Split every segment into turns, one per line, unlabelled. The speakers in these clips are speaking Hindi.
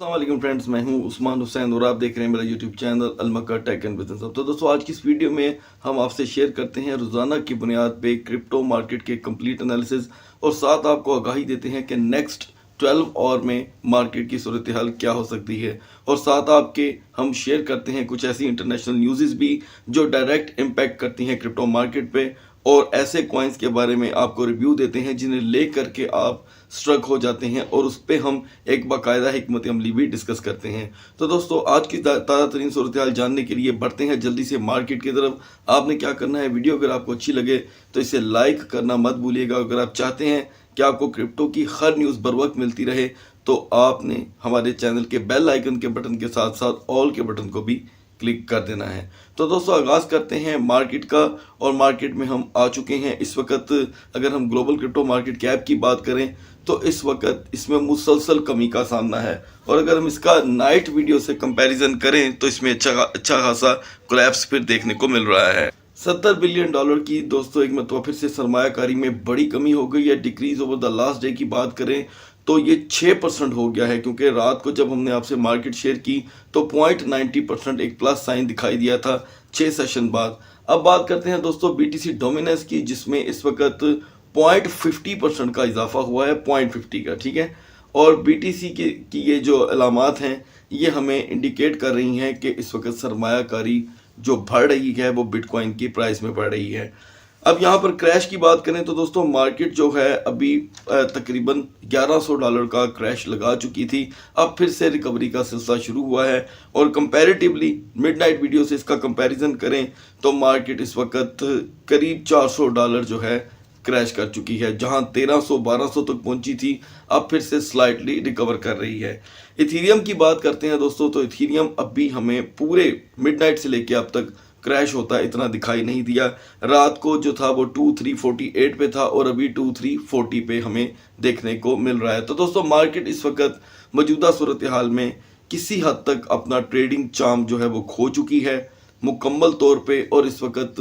अस्सलाम फ्रेंड्स, मैं हूं उस्मान हुसैन और आप देख रहे हैं मेरा यूट्यूब चैनल अलमका टेक एंड बिजनेस। तो दोस्तों, आज की इस वीडियो में हम आपसे शेयर करते हैं रोज़ाना की बुनियाद पे क्रिप्टो मार्केट के कंप्लीट एनालिसिस और साथ आपको आगाही देते हैं कि नेक्स्ट 12 आवर में मार्केट की सूरत हाल क्या हो सकती है। और साथ आपके हम शेयर करते हैं कुछ ऐसी इंटरनेशनल न्यूज़ भी जो डायरेक्ट इम्पैक्ट करती हैं क्रिप्टो मार्केट पे, और ऐसे कॉइन्स के बारे में आपको रिव्यू देते हैं जिन्हें ले करके आप स्ट्रक हो जाते हैं और उस पर हम एक बाकायदा हिकमत अमली भी डिस्कस करते हैं। तो दोस्तों, आज की ताज़ा तरीन सूरत हाल जानने के लिए बढ़ते हैं जल्दी से मार्केट की तरफ। आपने क्या करना है, वीडियो अगर आपको अच्छी लगे तो इसे लाइक करना मत भूलिएगा। अगर आप चाहते हैं कि आपको क्रिप्टो की हर न्यूज़ बर वक्त मिलती रहे तो आपने हमारे चैनल के बेल आइकन के बटन के साथ साथ ऑल के बटन को भी क्लिक कर देना है। तो दोस्तों, आगाज़ करते हैं मार्केट का। और मार्केट में हम आ चुके हैं इस वक्त। अगर हम ग्लोबल क्रिप्टो मार्केट कैप की बात करें तो इस वक्त इसमें मुसलसल कमी का सामना है, और अगर हम इसका नाइट वीडियो से कंपैरिजन करें तो इसमें अच्छा खासा कोलैप्स फिर देखने को मिल रहा है। $70 बिलियन की दोस्तों एक मतलब फिर से सरमायाकारी में बड़ी कमी हो गई है। Decrease over the last day की बात करें तो ये 6% हो गया है, क्योंकि रात को जब हमने आपसे मार्केट शेयर की तो 0.90% एक प्लस साइन दिखाई दिया था 6 सेशन बाद। अब बात करते हैं दोस्तों BTC डोमिनेंस की, जिसमें इस वक्त 0.50% का इजाफा हुआ है, 0.50 का, ठीक है। और BTC की ये जो अलामात हैं ये हमें इंडिकेट कर रही हैं कि इस वक्त सरमायाकारी जो बढ़ रही है वो बिटकॉइन की प्राइस में बढ़ रही है। अब यहाँ पर क्रैश की बात करें तो दोस्तों, मार्केट जो है अभी तकरीबन $1100 का क्रैश लगा चुकी थी। अब फिर से रिकवरी का सिलसिला शुरू हुआ है, और कंपैरेटिवली मिडनाइट वीडियो से इसका कंपैरिजन करें तो मार्केट इस वक्त करीब $400 जो है क्रैश कर चुकी है। जहां 1300-1200 तक पहुंची थी, अब फिर से स्लाइटली रिकवर कर रही है। इथीरियम की बात करते हैं दोस्तों, तो इथीरियम अब भी हमें पूरे मिडनाइट से लेके अब तक क्रैश होता है इतना दिखाई नहीं दिया। रात को जो था वो 2348 पे था और अभी 2340 पे हमें देखने को मिल रहा है। तो दोस्तों, मार्केट इस वक्त मौजूदा सूरत हाल में किसी हद तक अपना ट्रेडिंग चार्म जो है वो खो चुकी है मुकम्मल तौर पे, और इस वक्त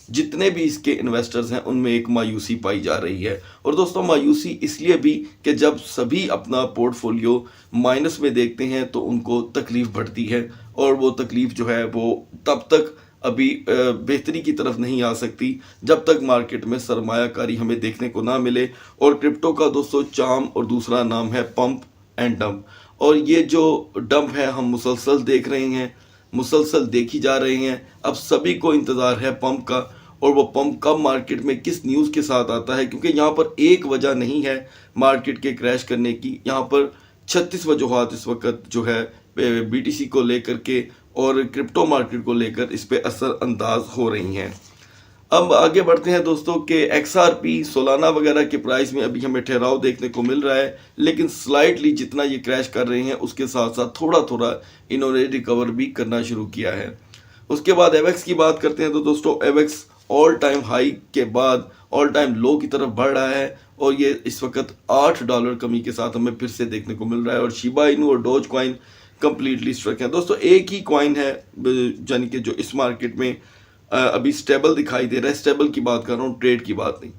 जितने भी इसके इन्वेस्टर्स हैं उनमें एक मायूसी पाई जा रही है। और दोस्तों, मायूसी इसलिए भी कि जब सभी अपना पोर्टफोलियो माइनस में देखते हैं तो उनको तकलीफ बढ़ती है, और वो तकलीफ जो है वो तब तक अभी बेहतरी की तरफ नहीं आ सकती जब तक मार्केट में सरमायाकारी हमें देखने को ना मिले। और क्रिप्टो का दोस्तों चार्म और दूसरा नाम है पंप एंड डंप, और ये जो डंप है हम मुसलसल देख रहे हैं, मुसलसल देखी जा रहे हैं। अब सभी को इंतज़ार है पंप का, और वो पंप कब मार्केट में किस न्यूज़ के साथ आता है, क्योंकि यहाँ पर एक वजह नहीं है मार्केट के क्रैश करने की। यहाँ पर 36 वजूहात इस वक्त जो है BTC को लेकर के और क्रिप्टो मार्केट को लेकर इस पे असर अंदाज हो रही हैं। अब आगे बढ़ते हैं दोस्तों कि XRP सोलाना वगैरह के प्राइस में अभी हमें ठहराव देखने को मिल रहा है, लेकिन स्लाइटली जितना ये क्रैश कर रहे हैं उसके साथ साथ थोड़ा थोड़ा इन्होंने रिकवर भी करना शुरू किया है। उसके बाद एवेक्स की बात करते हैं तो दोस्तों, एवेक्स ऑल टाइम हाई के बाद ऑल टाइम लो की तरफ बढ़ रहा है, और ये इस वक्त $8 कमी के साथ हमें फिर से देखने को मिल रहा है। और शिबा इनू और डोज कॉइन कंप्लीटली स्ट्रक है। दोस्तों, एक ही कॉइन है यानी कि जो इस मार्केट में अभी स्टेबल दिखाई दे रहा है। स्टेबल की बात कर रहा हूँ, ट्रेड की बात नहीं।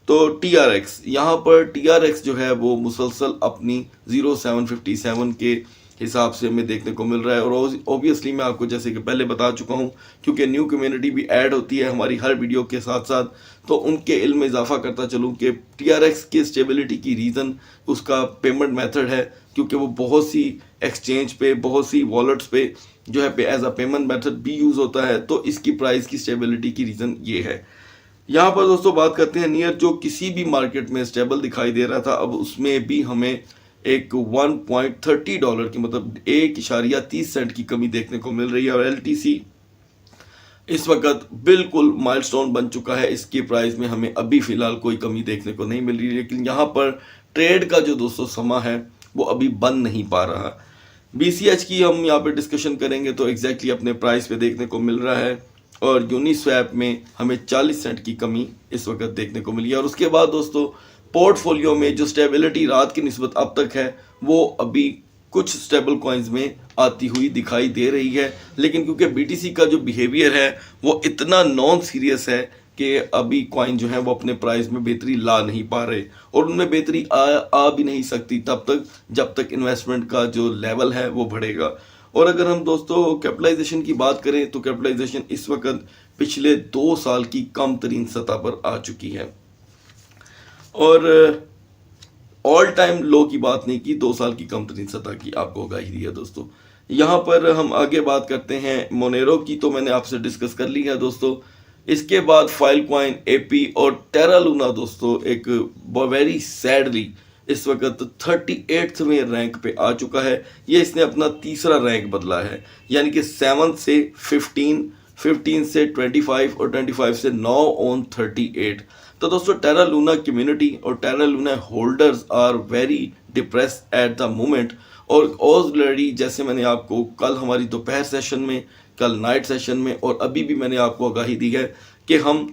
तो TRX, यहाँ पर TRX जो है वो मुसलसल अपनी 0757 के हिसाब से हमें देखने को मिल रहा है। और ऑब्वियसली मैं आपको जैसे कि पहले बता चुका हूँ, क्योंकि न्यू कम्युनिटी भी ऐड होती है हमारी हर वीडियो के साथ साथ, तो उनके इल्म में इजाफा करता चलूँ कि TRX की स्टेबिलिटी की रीज़न उसका पेमेंट मेथड है, क्योंकि वो बहुत सी एक्सचेंज पे, बहुत सी वॉलेट्स पे जो है एज अ पेमेंट मेथड भी यूज़ होता है। तो इसकी प्राइस की स्टेबिलिटी की रीज़न ये है। यहाँ पर दोस्तों बात करते हैं नियर, जो किसी भी मार्केट में स्टेबल दिखाई दे रहा था, अब उसमें भी हमें एक $1.30 की मतलब 1.30 सेंट की कमी देखने को मिल रही है। और LTC इस वक्त बिल्कुल माइलस्टोन बन चुका है। इसकी प्राइस में हमें अभी फ़िलहाल कोई कमी देखने को नहीं मिल रही, लेकिन यहाँ पर ट्रेड का जो दोस्तों समा है वो अभी बन नहीं पा रहा। BCH की हम यहाँ पे डिस्कशन करेंगे तो एग्जैक्टली अपने प्राइस पे देखने को मिल रहा है, और यूनिस्वैप में हमें 40 सेंट की कमी इस वक्त देखने को मिली है। और उसके बाद दोस्तों, पोर्टफोलियो में जो स्टेबिलिटी रात की निस्बत अब तक है वो अभी कुछ स्टेबल कॉइन्स में आती हुई दिखाई दे रही है, लेकिन क्योंकि BTC का जो बिहेवियर है वो इतना नॉन सीरियस है कि अभी कॉइन जो है वो अपने प्राइस में बेहतरी ला नहीं पा रहे, और उनमें बेहतरी आ भी नहीं सकती तब तक जब तक इन्वेस्टमेंट का जो लेवल है वो बढ़ेगा। और अगर हम दोस्तों कैपिटलाइजेशन की बात करें तो कैपिटलाइजेशन इस वक्त पिछले 2 साल की कम तरीन सतह पर आ चुकी है, और ऑल टाइम लो की बात नहीं की, 2 साल की कम तरीन सतह की आपको आगाही दी है दोस्तों। यहाँ पर हम आगे बात करते हैं मोनेरो की, तो मैंने आपसे डिस्कस कर ली है दोस्तों। इसके बाद फाइलकॉइन, एपी और टेरा लूना दोस्तों एक वेरी सैडली इस वक्त 38वें रैंक पे आ चुका है। ये इसने अपना तीसरा रैंक बदला है, यानी कि 7 से 15, 15 से 25 और 25 से 9 ऑन 38। तो दोस्तों टेरा लूना कम्युनिटी और Terra Luna holders are very depressed at the moment, और ऑलरेडी जैसे मैंने आपको कल हमारी दोपहर सेशन में, कल नाइट सेशन में और अभी भी मैंने आपको आगाही दी है कि हम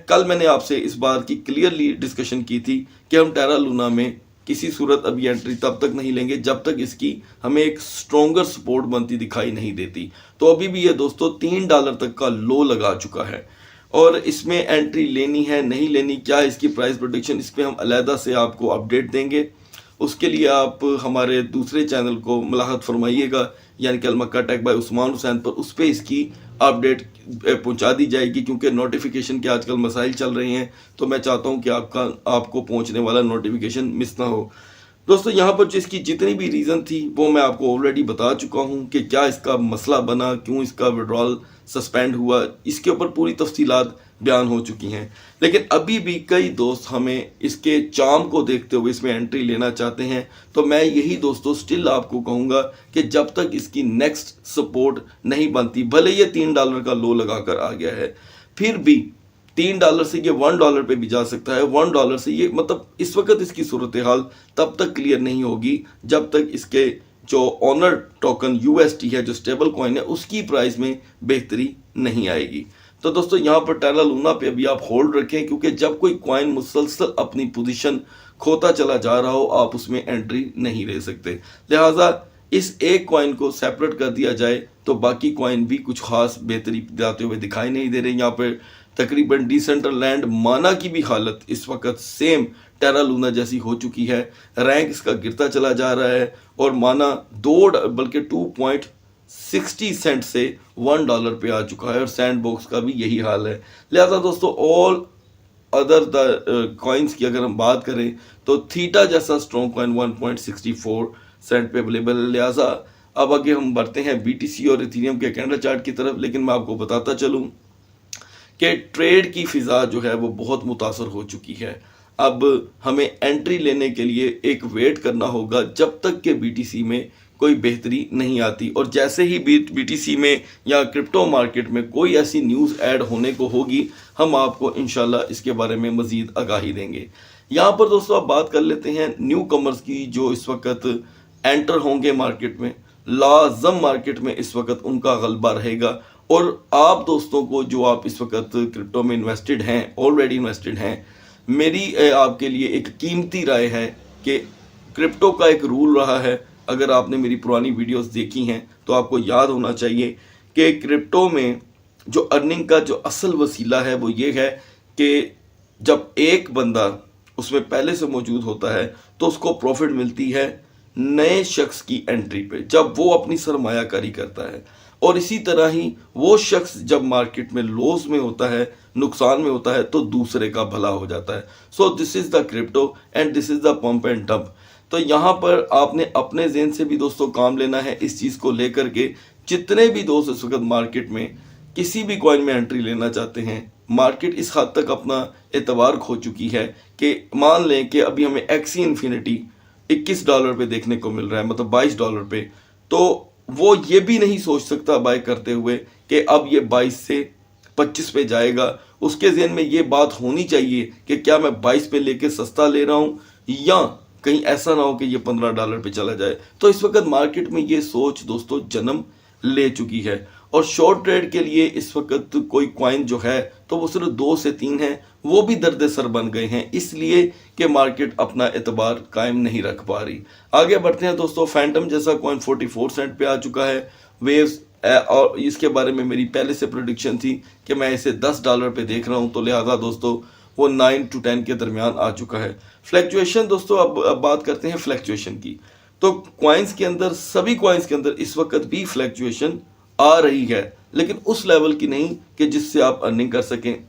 कल मैंने आपसे इस बात की क्लियरली डिस्कशन की थी कि हम टेरा लूना में किसी सूरत अभी एंट्री तब तक नहीं लेंगे जब तक इसकी हमें एक स्ट्रॉन्गर सपोर्ट बनती दिखाई नहीं देती। तो अभी भी ये दोस्तों $3 तक का लो लगा चुका है, और इसमें एंट्री लेनी है नहीं लेनी, क्या इसकी प्राइस प्रेडिक्शन, इस पर हम अलहदा से आपको अपडेट देंगे। उसके लिए आप हमारे दूसरे चैनल को मुलाहत फरमाइएगा, यानी कि अलमक्का टेक बाय उस्मान हुसैन पर, उस पर इसकी अपडेट पहुंचा दी जाएगी, क्योंकि नोटिफिकेशन के आजकल मसाइल चल रहे हैं, तो मैं चाहता हूं कि आपको पहुंचने वाला नोटिफिकेशन मिस ना हो। दोस्तों यहाँ पर जिसकी जितनी भी रीज़न थी वो मैं आपको ऑलरेडी बता चुका हूँ कि क्या इसका मसला बना, क्यों इसका विड्रॉल सस्पेंड हुआ, इसके ऊपर पूरी तफसीलात बयान हो चुकी हैं। लेकिन अभी भी कई दोस्त हमें इसके चार्म को देखते हुए इसमें एंट्री लेना चाहते हैं, तो मैं यही दोस्तों स्टिल आपको कहूँगा कि जब तक इसकी नेक्स्ट सपोर्ट नहीं बनती, भले ये $3 का लो लगा कर आ गया है, फिर भी $3 से ये $1 पे भी जा सकता है। $1 से ये मतलब इस वक्त इसकी सूरत हाल तब तक क्लियर नहीं होगी जब तक इसके जो ऑनर टोकन UST है, जो स्टेबल कॉइन है, उसकी प्राइस में बेहतरी नहीं आएगी। तो दोस्तों यहाँ पर टेरा लूना पे अभी आप होल्ड रखें, क्योंकि जब कोई कॉइन मुसलसल अपनी पोजीशन खोता चला जा रहा हो आप उसमें एंट्री नहीं ले सकते। लिहाजा इस एक कॉइन को सेपरेट कर दिया जाए तो बाकी कॉइन भी कुछ खास बेहतरी दिखाते हुए दिखाई नहीं दे रहे। यहाँ पर तकरीबन डिसेंट्रलैंड माना की भी हालत इस वक्त सेम टेरा लूना जैसी हो चुकी है, रैंक इसका गिरता चला जा रहा है, और माना 2 बल्कि 2.60 सेंट से $1 पे आ चुका है, और सैंड बॉक्स का भी यही हाल है। लिहाजा दोस्तों ऑल अदर द कॉइन्स की अगर हम बात करें तो थीटा जैसा स्ट्रॉन्ग कॉइन 1.64 सेंट पे अवेलेबल है। लिहाजा अब आगे हम बढ़ते हैं BTC और इथेरियम के कैंडल चार्ट की तरफ, लेकिन मैं आपको बताता चलूँ कि ट्रेड की फिजा जो है वो बहुत मुतासर हो चुकी है। अब हमें एंट्री लेने के लिए एक वेट करना होगा जब तक कि BTC में कोई बेहतरी नहीं आती, और जैसे ही BTC में या क्रिप्टो मार्केट में कोई ऐसी न्यूज़ ऐड होने को होगी हम आपको इंशाल्लाह इसके बारे में मज़ीद आगाही देंगे। यहाँ पर दोस्तों आप बात कर लेते हैं न्यू कमर्स की जो इस वक्त एंटर होंगे मार्केट में। लाजम मार्केट में इस वक्त उनका गलबा रहेगा, और आप दोस्तों को जो आप इस वक्त क्रिप्टो में इन्वेस्टेड हैं, ऑलरेडी इन्वेस्टेड हैं, मेरी आपके लिए एक कीमती राय है कि क्रिप्टो का एक रूल रहा है, अगर आपने मेरी पुरानी वीडियोस देखी हैं तो आपको याद होना चाहिए कि क्रिप्टो में जो अर्निंग का जो असल वसीला है वो ये है कि जब एक बंदा उसमें पहले से मौजूद होता है तो उसको प्रॉफिट मिलती है नए शख्स की एंट्री पे, जब वो अपनी सरमायाकारी करता है, और इसी तरह ही वो शख्स जब मार्केट में लॉस में होता है, नुकसान में होता है, तो दूसरे का भला हो जाता है। So this is the crypto and this is the pump and dump. तो यहाँ पर आपने अपने ज़हन से भी दोस्तों काम लेना है इस चीज़ को लेकर के। जितने भी दोस्त इस वक्त मार्केट में किसी भी कॉइन में एंट्री लेना चाहते हैं, मार्केट इस हद तक अपना एतबार खो चुकी है कि मान लें कि अभी हमें एक्सी इन्फिनिटी $21 पे देखने को मिल रहा है, मतलब $22 पे, तो वो ये भी नहीं सोच सकता बाय करते हुए कि अब ये 22 से 25 पे जाएगा। उसके ज़हन में ये बात होनी चाहिए कि क्या मैं 22 पे लेके सस्ता ले रहा हूँ, या कहीं ऐसा ना हो कि ये $15 पे चला जाए। तो इस वक्त मार्केट में ये सोच दोस्तों जन्म ले चुकी है, और शॉर्ट ट्रेड के लिए इस वक्त कोई कॉइन जो है तो वो सिर्फ 2 से 3 हैं, वो भी दर्द सर बन गए हैं, इसलिए कि मार्केट अपना एतबार कायम नहीं रख पा रही। आगे बढ़ते हैं दोस्तों, फैंटम जैसा कॉइन 44 सेंट पे आ चुका है, वेव्स और इसके बारे में मेरी पहले से प्रेडिक्शन थी कि मैं इसे $10 पे देख रहा हूं, तो लिहाजा दोस्तों वो 9 to 10 के दरमियान आ चुका है। फ्लैक्चुएशन दोस्तों, अब बात करते हैं फ्लैक्चुएशन की। तो कॉइन्स के अंदर, सभी कॉइन्स के अंदर इस वक्त भी फ्लैक्चुएशन आ रही है, लेकिन उस लेवल की नहीं कि जिससे आप अर्निंग कर सकें।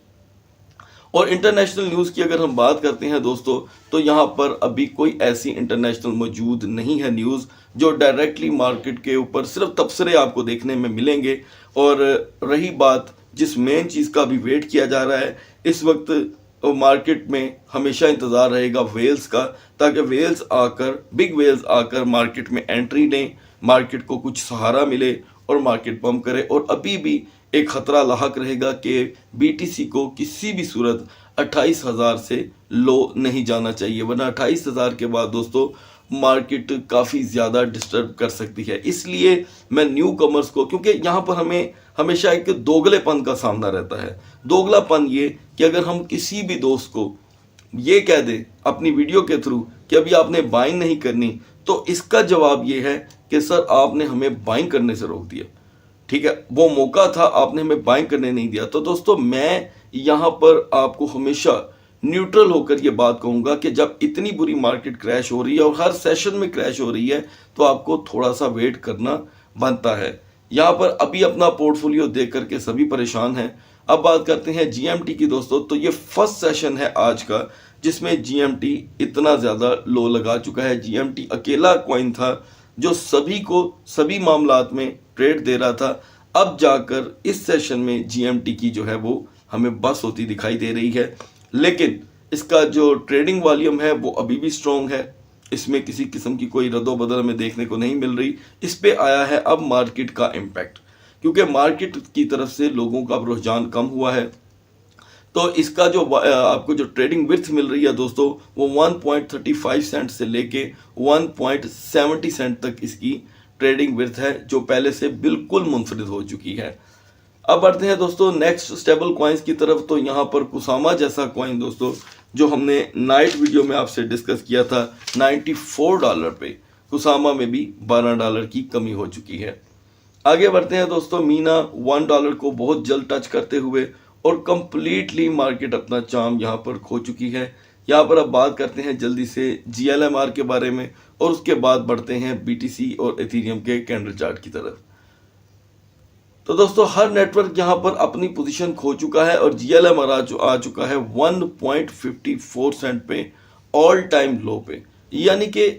और इंटरनेशनल न्यूज़ की अगर हम बात करते हैं दोस्तों, तो यहाँ पर अभी कोई ऐसी इंटरनेशनल मौजूद नहीं है न्यूज़ जो डायरेक्टली मार्केट के ऊपर सिर्फ तबसरे आपको देखने में मिलेंगे। और रही बात जिस मेन चीज़ का अभी वेट किया जा रहा है इस वक्त, मार्केट में हमेशा इंतज़ार रहेगा वेल्स का, ताकि वेल्स आकर, बिग वेल्स आकर मार्केट में एंट्री लें, मार्केट को कुछ सहारा मिले और मार्केट पंप करे। और अभी भी एक ख़तरा लाहक रहेगा कि बीटीसी को किसी भी सूरत 28,000 से लो नहीं जाना चाहिए, वरना 28,000 के बाद दोस्तों मार्केट काफ़ी ज़्यादा डिस्टर्ब कर सकती है। इसलिए मैं न्यू कमर्स को, क्योंकि यहाँ पर हमें हमेशा एक दोगलेपन का सामना रहता है। दोगलापन ये कि अगर हम किसी भी दोस्त को ये कह दें अपनी वीडियो के थ्रू कि अभी आपने बाइंग नहीं करनी, तो इसका जवाब ये है कि सर आपने हमें बाइंग करने से रोक दिया। ठीक है, वो मौका था, आपने हमें बाइंग करने नहीं दिया। तो दोस्तों मैं यहाँ पर आपको हमेशा न्यूट्रल होकर ये बात कहूँगा कि जब इतनी बुरी मार्केट क्रैश हो रही है और हर सेशन में क्रैश हो रही है, तो आपको थोड़ा सा वेट करना बनता है। यहाँ पर अभी अपना पोर्टफोलियो देख करके सभी परेशान हैं। अब बात करते हैं जीएमटी की दोस्तों। तो ये फर्स्ट सेशन है आज का जिसमें जीएमटी इतना ज़्यादा लो लगा चुका है। जीएमटी अकेला कॉइन था जो सभी को सभी मामलात में ट्रेड दे रहा था। अब जाकर इस सेशन में जीएमटी की जो है वो हमें बस होती दिखाई दे रही है, लेकिन इसका जो ट्रेडिंग वॉल्यूम है वो अभी भी स्ट्रॉन्ग है। इसमें किसी किस्म की कोई रद्दोबदल हमें देखने को नहीं मिल रही। इस पे आया है अब मार्केट का इम्पैक्ट, क्योंकि मार्केट की तरफ से लोगों का रुझान कम हुआ है। तो इसका जो आपको जो ट्रेडिंग विड्थ मिल रही है दोस्तों, वो 1.35 सेंट से लेके 1.70 सेंट तक इसकी ट्रेडिंग विड्थ है, जो पहले से बिल्कुल मुनफरिद हो चुकी है। अब बढ़ते हैं दोस्तों नेक्स्ट स्टेबल कॉइन्स की तरफ। तो यहाँ पर कुसामा जैसा कॉइन दोस्तों, जो हमने नाइट वीडियो में आपसे डिस्कस किया था $94 पे, कुसामा में भी $12 की कमी हो चुकी है। आगे बढ़ते हैं दोस्तों, मीना $1 को बहुत जल्द टच करते हुए और कंप्लीटली मार्केट अपना चार्म यहाँ पर खो चुकी है। यहाँ पर अब बात करते हैं जल्दी से GLMR के बारे में और उसके बाद बढ़ते हैं BTC और एथेरियम के कैंडल चार्ट की तरफ। तो दोस्तों हर नेटवर्क यहाँ पर अपनी पोजीशन खो चुका है और GLMR आ चुका है 1.54 सेंट पे, ऑल टाइम लो पे। यानी कि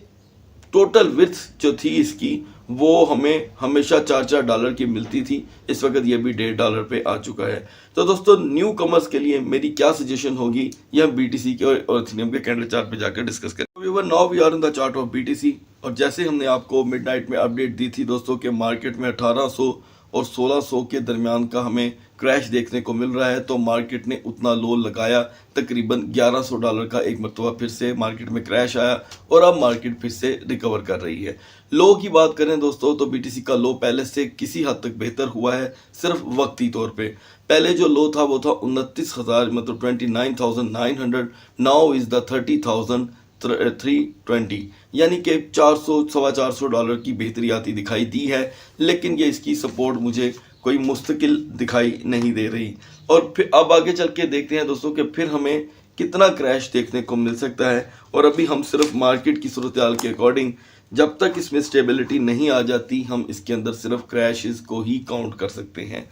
टोटल विड्थ जो थी इसकी वो हमें हमेशा $4 की मिलती थी, इस वक्त ये भी $1.5 पे आ चुका है। तो दोस्तों न्यू कमर्स के लिए मेरी क्या सजेशन होगी, ये हम BTC के और एथेरियम के कैंडल चार्ट पे जाकर डिस्कस करें। Now we are in the chart of BTC, और जैसे हमने आपको मिडनाइट में अपडेट दी थी दोस्तों के मार्केट में 1800 और 1600 के दरमियान का हमें क्रैश देखने को मिल रहा है, तो मार्केट ने उतना लो लगाया, तकरीबन $1100 का एक मरतबा फिर से मार्केट में क्रैश आया और अब मार्केट फिर से रिकवर कर रही है। लो की बात करें दोस्तों, तो BTC का लो पहले से किसी हद तक बेहतर हुआ है, सिर्फ वक्ती तौर पे। पहले जो लो था वो था 29,000, मतलब 29,900, नाउ इज द 30,320, यानी कि $400-425 की बेहतरी आती दिखाई दी है, लेकिन ये इसकी सपोर्ट मुझे कोई मुस्तकिल दिखाई नहीं दे रही। और फिर अब आगे चल के देखते हैं दोस्तों कि फिर हमें कितना क्रैश देखने को मिल सकता है। और अभी हम सिर्फ मार्केट की सूरत हाल के अकॉर्डिंग, जब तक इसमें स्टेबिलिटी नहीं आ जाती, हम इसके अंदर सिर्फ क्रैशेस को ही काउंट कर सकते हैं।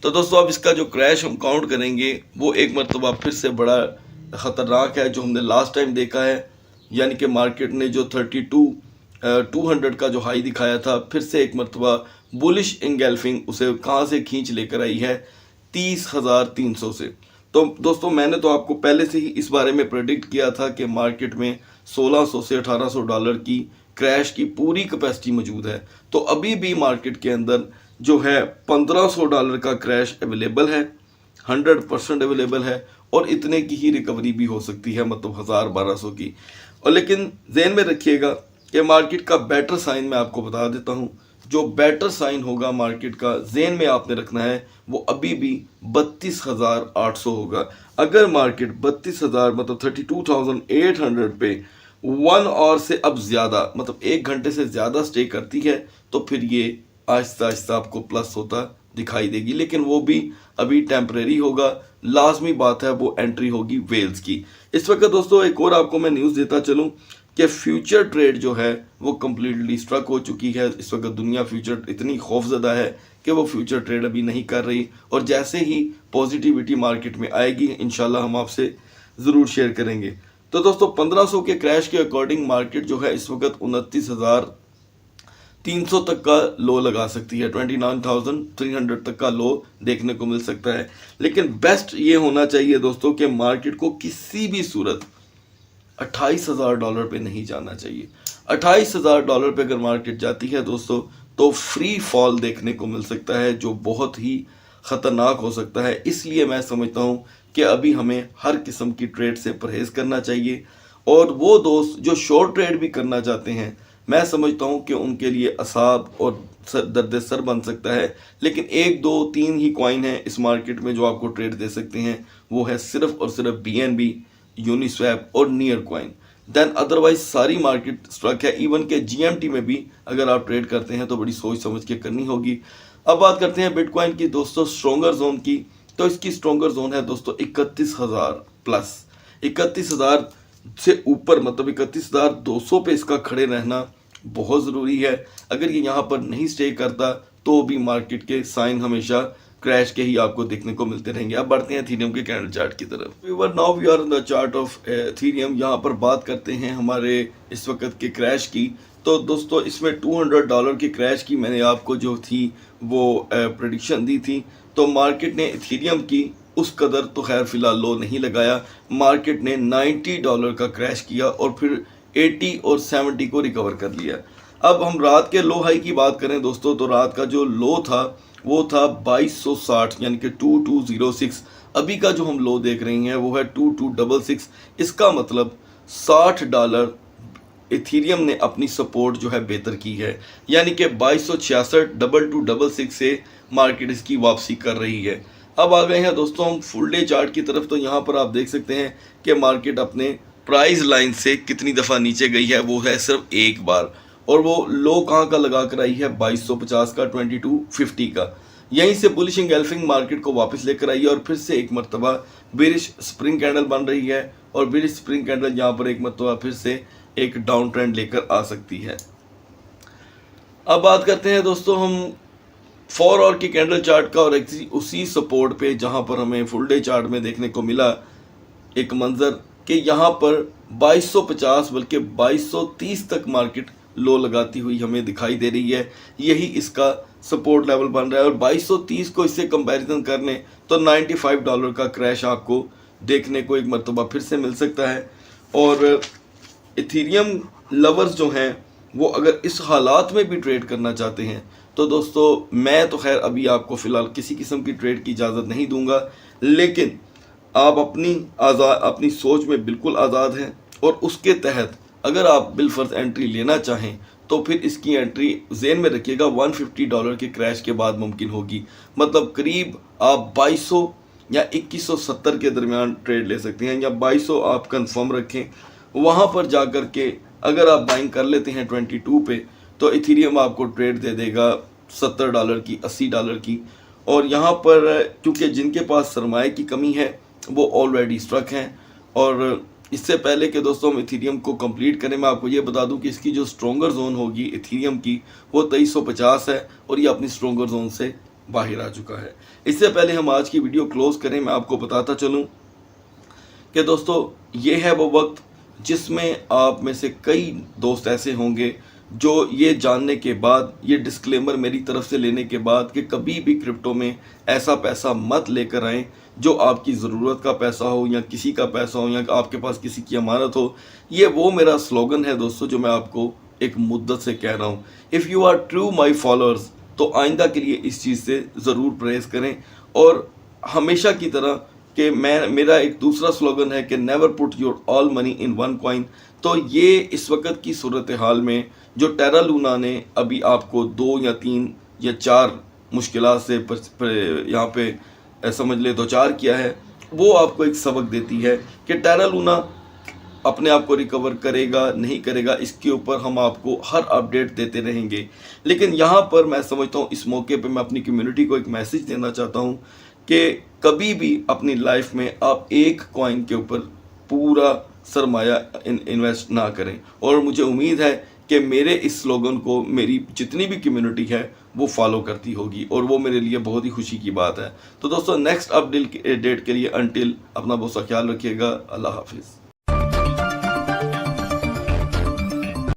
तो दोस्तों अब इसका जो क्रैश हम काउंट करेंगे वो एक मरतबा फिर से बड़ा ख़तरनाक है, जो हमने लास्ट टाइम देखा है। यानी कि मार्केट ने जो 32,200 का जो हाई दिखाया था, फिर से एक मरतबा बुलिश इंगल्फिंग उसे कहाँ से खींच लेकर आई है, 30,300 से। तो दोस्तों मैंने तो आपको पहले से ही इस बारे में प्रेडिक्ट किया था कि मार्केट में 1600 से $1800 की क्रैश की पूरी कैपेसिटी मौजूद है। तो अभी भी मार्केट के अंदर जो है $1500 का क्रैश अवेलेबल है, 100% अवेलेबल है, और इतने की ही रिकवरी भी हो सकती है, मतलब 1000-1200 की। और लेकिन ज़हन में रखिएगा कि मार्केट का बेटर साइन मैं आपको बता देता हूँ। जो बेटर साइन होगा मार्केट का, ज़हन में आपने रखना है, वो अभी भी 32,800 होगा। अगर मार्केट 32,000 मतलब 32,800 पे 1 आवर से अब ज़्यादा, मतलब 1 घंटे से ज़्यादा स्टे करती है, तो फिर ये आहिस्ता आहिस्ता आपको प्लस होता दिखाई देगी, लेकिन वो भी अभी टेम्परेरी होगा। लाजमी बात है वो एंट्री होगी वेल्स की। इस वक्त दोस्तों एक और आपको मैं न्यूज़ देता चलूं कि फ्यूचर ट्रेड जो है वो कम्प्लीटली स्ट्रक हो चुकी है। इस वक्त दुनिया फ्यूचर इतनी खौफजदा है कि वो फ्यूचर ट्रेड अभी नहीं कर रही, और जैसे ही पॉजिटिविटी मार्केट में आएगी इंशाल्लाह हम आपसे ज़रूर शेयर करेंगे। तो दोस्तों 1500 के क्रैश के अकॉर्डिंग मार्केट जो है इस वक्त 29,300 तक का लो लगा सकती है। 29,300 तक का लो देखने को मिल सकता है। लेकिन बेस्ट ये होना चाहिए दोस्तों कि मार्केट को किसी भी सूरत $28,000 पे नहीं जाना चाहिए। $28,000 पे अगर मार्केट जाती है दोस्तों तो फ्री फॉल देखने को मिल सकता है, जो बहुत ही ख़तरनाक हो सकता है। इसलिए मैं समझता हूँ कि अभी हमें हर किस्म की ट्रेड से परहेज़ करना चाहिए, और वो दोस्त जो शॉर्ट ट्रेड भी करना चाहते हैं मैं समझता हूँ कि उनके लिए असाब और दर्द सर बन सकता है। लेकिन 1 2 3 ही कॉइन है इस मार्केट में जो आपको ट्रेड दे सकते हैं, वो है सिर्फ और सिर्फ BNB, यूनिस्वैप और नियर कॉइन। देन अदरवाइज सारी मार्केट स्ट्रक है। इवन के GMT में भी अगर आप ट्रेड करते हैं तो बड़ी सोच समझ के करनी होगी। अब बात करते हैं बिटकॉइन की दोस्तों स्ट्रॉन्गर जोन की। तो इसकी स्ट्रॉन्गर जोन है दोस्तों 31,000 प्लस, 31,000 से ऊपर, मतलब 31,200 पे इसका खड़े रहना बहुत ज़रूरी है। अगर ये यहाँ पर नहीं स्टे करता तो भी मार्केट के साइन हमेशा क्रैश के ही आपको देखने को मिलते रहेंगे। अब बढ़ते हैं एथेरियम के कैंडल चार्ट की तरफ। Now we are in the chart of Ethereum. यहाँ पर बात करते हैं हमारे इस वक्त के क्रैश की। तो दोस्तों इसमें $200 के क्रैश की मैंने आपको जो थी वो प्रेडिक्शन दी थी। तो मार्केट ने एथेरियम की उस कदर तो खैर फिलहाल लो नहीं लगाया। मार्केट ने $90 का क्रैश किया और फिर 80 और 70 को रिकवर कर लिया। अब हम रात के लो हाई की बात करें दोस्तों, तो रात का जो लो था वो था 2260 यानी कि 2206। अभी का जो हम लो देख रहे हैं वो है 2266। इसका मतलब $60 इथीरियम ने अपनी सपोर्ट जो है बेहतर की है, यानी कि 2266 2266 से मार्केट इसकी वापसी कर रही है। अब आ गए हैं दोस्तों हम फुल डे चार्ट की तरफ। तो यहाँ पर आप देख सकते हैं कि मार्केट अपने प्राइस लाइन से कितनी दफ़ा नीचे गई है, वो है सिर्फ एक बार, और वो लो कहाँ का लगा कर आई है 2250 का, 2250 का। यहीं से बुलिश एंगल्फिंग मार्केट को वापस लेकर आई है और फिर से एक मरतबा बेरिश स्प्रिंग कैंडल बन रही है, और बेरिश स्प्रिंग कैंडल यहाँ पर एक मरतबा फिर से एक डाउन ट्रेंड लेकर आ सकती है। अब बात करते हैं दोस्तों हम 4 आवर की कैंडल चार्ट का, और उसी सपोर्ट पे जहाँ पर हमें फुल डे चार्ट में देखने को मिला एक मंजर कि यहाँ पर 2250 बल्कि 2230 तक मार्केट लो लगाती हुई हमें दिखाई दे रही है। यही इसका सपोर्ट लेवल बन रहा है, और 2230 को इससे कंपैरिजन करने तो $95 का क्रैश आपको देखने को एक मरतबा फिर से मिल सकता है। और इथीरियम लवर्स जो हैं वो अगर इस हालात में भी ट्रेड करना चाहते हैं तो दोस्तों मैं तो खैर अभी आपको फ़िलहाल किसी किस्म की ट्रेड की इजाज़त नहीं दूंगा, लेकिन आप अपनी सोच में बिल्कुल आज़ाद हैं, और उसके तहत अगर आप बिलफर्ज एंट्री लेना चाहें तो फिर इसकी एंट्री ज़हन में रखिएगा $150 के क्रैश के बाद मुमकिन होगी। मतलब करीब आप 2200 या 2170 के दरमियान ट्रेड ले सकते हैं, या 2200 आप कंफर्म रखें। वहाँ पर जा कर के अगर आप बाइंग कर लेते हैं 22 पे तो इथीरियम आपको ट्रेड दे देगा $70 की, $80 की। और यहाँ पर क्योंकि जिनके पास सरमाए की कमी है वो ऑलरेडी स्ट्रक हैं। और इससे पहले कि दोस्तों हम इथीरियम को कंप्लीट करें, मैं आपको ये बता दूं कि इसकी जो स्ट्रॉन्गर जोन होगी इथीरियम की वो 2350 है, और ये अपनी स्ट्रॉन्गर जोन से बाहर आ चुका है। इससे पहले हम आज की वीडियो क्लोज करें, मैं आपको बताता चलूं कि दोस्तों ये है वो वक्त जिसमें आप में से कई दोस्त ऐसे होंगे जो ये जानने के बाद, ये डिस्क्लेमर मेरी तरफ से लेने के बाद कि कभी भी क्रिप्टो में ऐसा पैसा मत लेकर आएँ जो आपकी ज़रूरत का पैसा हो, या किसी का पैसा हो, या आपके पास किसी की अमानत हो। ये वो मेरा स्लोगन है दोस्तों जो मैं आपको एक मुद्दत से कह रहा हूँ। If you are true my followers, तो आइंदा के लिए इस चीज़ से ज़रूर परहेज़ करें। और हमेशा की तरह कि मेरा एक दूसरा स्लोगन है कि never put your all money in one coin. तो ये इस वक्त की सूरत हाल में जो टेरा लूना ने अभी आपको 2 या 3 या 4 मुश्किलात से यहाँ पे समझ ले 2 4 किया है, वो आपको एक सबक देती है कि टेरा लूना अपने आप को रिकवर करेगा नहीं करेगा, इसके ऊपर हम आपको हर अपडेट देते रहेंगे। लेकिन यहाँ पर मैं समझता हूँ इस मौके पे मैं अपनी कम्युनिटी को एक मैसेज देना चाहता हूँ कि कभी भी अपनी लाइफ में आप एक कॉइन के ऊपर पूरा सरमाया इन्वेस्ट ना करें। और मुझे उम्मीद है कि मेरे इस स्लोगन को मेरी जितनी भी कम्युनिटी है वो फॉलो करती होगी, और वो मेरे लिए बहुत ही खुशी की बात है। तो दोस्तों, नेक्स्ट अपडेट के लिए अंटिल अपना बहुत सा ख्याल रखिएगा। अल्लाह हाफिज़।